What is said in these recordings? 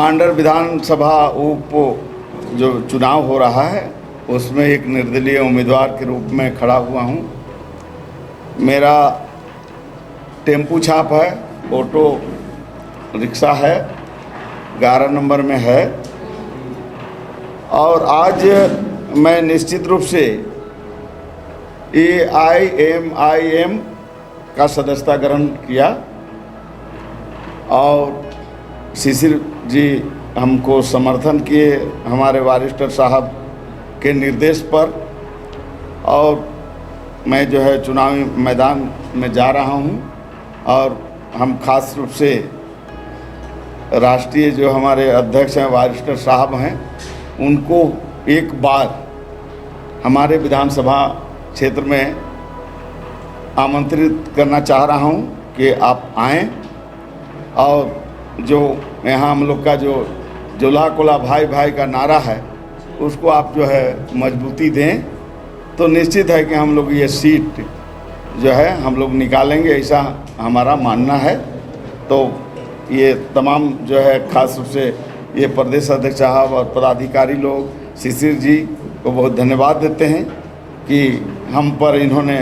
मांडर विधानसभा उप जो चुनाव हो रहा है उसमें एक निर्दलीय उम्मीदवार के रूप में खड़ा हुआ हूँ। मेरा टेम्पू छाप है, ऑटो रिक्शा है, 11 नंबर में है। और आज मैं निश्चित रूप से AIMIM का सदस्यता ग्रहण किया और शिशिर जी हमको समर्थन किए हमारे वरिष्ठ साहब के निर्देश पर, और मैं जो है चुनावी मैदान में जा रहा हूं। और हम खास रूप से राष्ट्रीय जो हमारे अध्यक्ष हैं वरिष्ठ साहब हैं उनको एक बार हमारे विधानसभा क्षेत्र में आमंत्रित करना चाह रहा हूं कि आप आएं और जो यहाँ हम लोग का जो जोला कोला भाई भाई का नारा है उसको आप जो है मजबूती दें, तो निश्चित है कि हम लोग ये सीट जो है हम लोग निकालेंगे, ऐसा हमारा मानना है। तो ये तमाम जो है खास रूप से ये प्रदेश अध्यक्ष साहब और पदाधिकारी लोग शिशिर जी को बहुत धन्यवाद देते हैं कि हम पर इन्होंने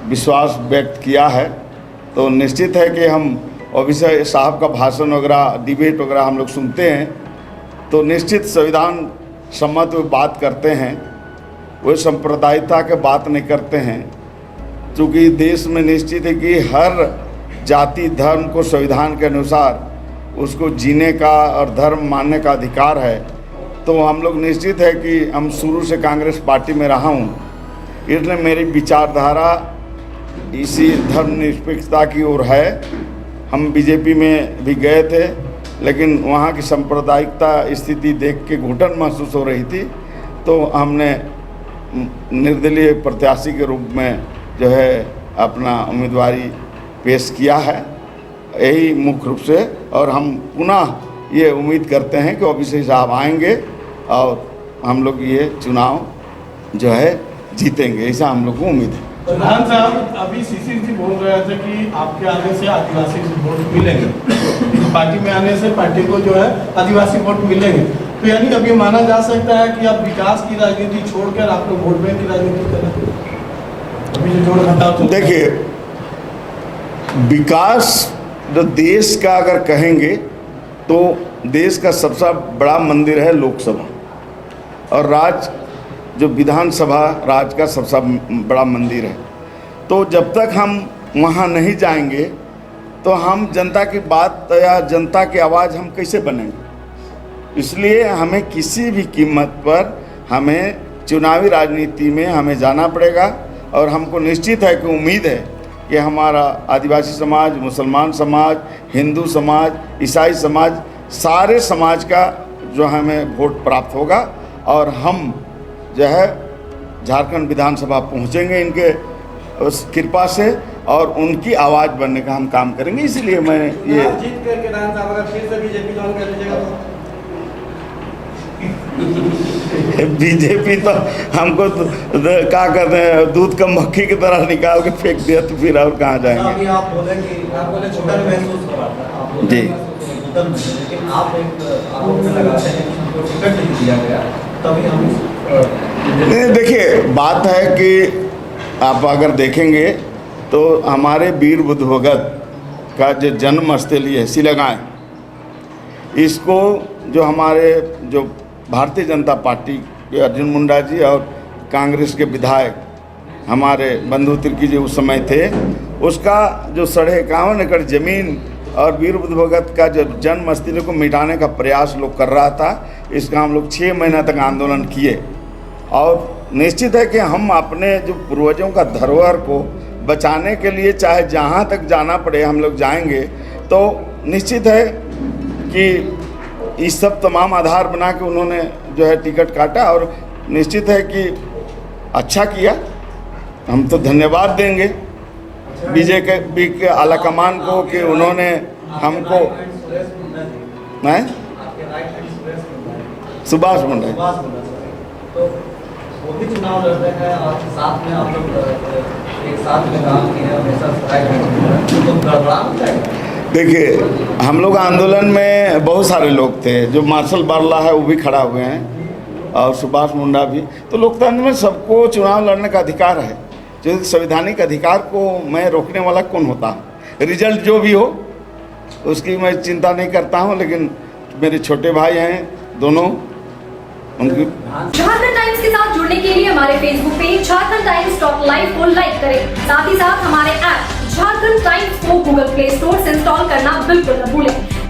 विश्वास व्यक्त किया है। तो निश्चित है कि हम ऑफिसर साहब का भाषण वगैरह डिबेट वगैरह हम लोग सुनते हैं तो निश्चित संविधान सम्मत बात करते हैं, वो सांप्रदायिकता के बात नहीं करते हैं। क्योंकि देश में निश्चित है कि हर जाति धर्म को संविधान के अनुसार उसको जीने का और धर्म मानने का अधिकार है। तो हम लोग निश्चित है कि हम शुरू से कांग्रेस पार्टी में रहा हूँ, इसलिए मेरी विचारधारा इसी धर्मनिरपेक्षता की ओर है। हम बीजेपी में भी गए थे लेकिन वहाँ की सांप्रदायिकता स्थिति देख के घुटन महसूस हो रही थी, तो हमने निर्दलीय प्रत्याशी के रूप में जो है अपना उम्मीदवारी पेश किया है, यही मुख्य रूप से। और हम पुनः ये उम्मीद करते हैं कि ऑफिसर साहब आएंगे और हम लोग ये चुनाव जो है जीतेंगे, ऐसा हम लोग को उम्मीद है। प्रधान साहब, अभी शिशिर जी बोल रहे थे कि आपके आने से आदिवासी वोट मिलेंगे, पार्टी में आने से पार्टी को जो है आदिवासी वोट मिलेंगे, तो यानी अब ये माना जा सकता है कि आप विकास की राजनीति छोड़कर आप लोग वोट बैंक की राजनीति कर रहे हैं। अभी जो जोड़ घटाव तो देखिए, विकास जो देश का अगर कहेंगे तो देश का सबसे बड़ा मंदिर है लोकसभा, और राज्य जो विधानसभा राज्य का सबसे बड़ा मंदिर है। तो जब तक हम वहाँ नहीं जाएंगे तो हम जनता की बात या जनता की आवाज़ हम कैसे बनेंगे। इसलिए हमें किसी भी कीमत पर हमें चुनावी राजनीति में हमें जाना पड़ेगा। और हमको निश्चित है कि उम्मीद है कि हमारा आदिवासी समाज, मुसलमान समाज, हिंदू समाज, ईसाई समाज, सारे समाज का जो हमें वोट प्राप्त होगा और हम जो है झारखंड विधानसभा पहुंचेंगे इनके उस कृपा से, और उनकी आवाज़ बनने का हम काम करेंगे। इसीलिए मैं ये जीत करके प्रधान साहब अगर फिर से बीजेपी ज्वाइन कर लीजिएगा तो बीजेपी तो हमको तो क्या कहते हैं, दूध का मक्खी की तरह निकाल के फेंक दिया तो फिर और कहाँ जाएंगे। अभी आप बोले कि आप बोले छोटा महसूस हो रहा था, आप बोले जी। लेकिन आप एक आरोप लगाते हैं कि हमको टिकट नहीं दिया गया, तभी हम नहीं, देखिए बात है कि आप अगर देखेंगे तो हमारे वीर बुद्ध भगत का जो जन्म स्थली है सिलगांव, इसको जो हमारे जो भारतीय जनता पार्टी के अर्जुन मुंडा जी और कांग्रेस के विधायक हमारे बंधु तिर्की जी उस समय थे, उसका जो 51.5 एकड़ ज़मीन और वीर बुद्ध भगत का जो जन्म स्थली को मिटाने का प्रयास लोग कर रहा था, इसका हम लोग 6 महीना तक आंदोलन किए। और निश्चित है कि हम अपने जो पूर्वजों का धरोहर को बचाने के लिए चाहे जहाँ तक जाना पड़े हम लोग जाएंगे। तो निश्चित है कि इस सब तमाम आधार बना के उन्होंने जो है टिकट काटा, और निश्चित है कि अच्छा किया। हम तो धन्यवाद देंगे बीजेपी के आलाकमान को कि उन्होंने हमको नहीं सुभाष मुंडा तो वो भी चुनाव लड़ रहे हैं और साथ में आप लोग एक साथ में काम किए हमेशा तो गड़बड़ा हो जाएगा। देखिए, हम लोग आंदोलन में बहुत सारे लोग थे, जो मार्शल बारला है वो भी खड़ा हुए हैं और सुभाष मुंडा भी। तो लोकतंत्र में सबको चुनाव लड़ने का अधिकार है, जो संवैधानिक अधिकार को मैं रोकने वाला कौन होता हूँ। रिजल्ट जो भी हो उसकी मैं चिंता नहीं करता हूँ, लेकिन मेरे छोटे भाई हैं दोनों, उनकी। झारखंड टाइम्स के साथ जुड़ने के लिए हमारे Facebook page Jharkhand times top live को लाइक करें। साथ ही साथ हमारे ऐप झारखंड टाइम्स को गूगल प्ले स्टोर से इंस्टॉल करना बिल्कुल न भूलें।